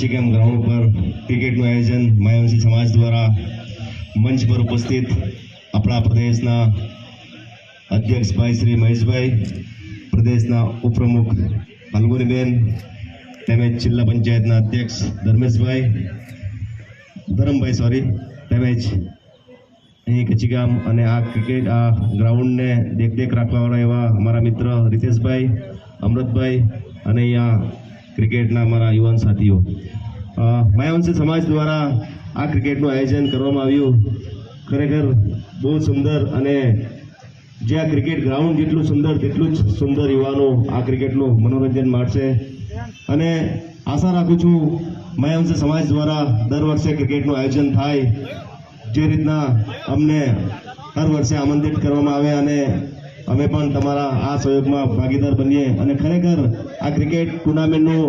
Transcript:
कच्चीगाम ground पर क्रिकेटનું આયોજન માયાવંશી સમાજ દ્વારા મંચ પર ઉપસ્થિત આપણા પ્રદેશના અધ્યક્ષભાઈ શ્રી મહેશભાઈ, પ્રદેશના ઉપપ્રમુખ ફાલ્ગુનીબેન તેમજ જિલ્લા પંચાયતના અધ્યક્ષ ધરમભાઈ તેમજ અહીં કચ્ચીગામ અને આ ક્રિકેટ આ ગ્રાઉન્ડને દેખ રાખવાવાળા એવા અમારા મિત્ર રીતેશભાઈ, અમૃતભાઈ અને અહીંયા ક્રિકેટના અમારા યુવાન સાથીઓ, માયાવંશી સમાજ દ્વારા આ ક્રિકેટનું આયોજન કરવામાં આવ્યું. ખરેખર બહુ સુંદર, અને જે આ ક્રિકેટ ગ્રાઉન્ડ જેટલું સુંદર તેટલું જ સુંદર યુવાનો આ ક્રિકેટનું મનોરંજન માણશે. અને આશા રાખું છું માયાવંશી સમાજ દ્વારા દર વર્ષે ક્રિકેટનું આયોજન થાય, જે રીતના અમને હર વર્ષે આમંત્રિત કરવામાં આવે અને અમે પણ તમારા આ સહયોગમાં ભાગીદાર બનીએ અને ખરેખર આ ક્રિકેટ ટુર્નામેન્ટનું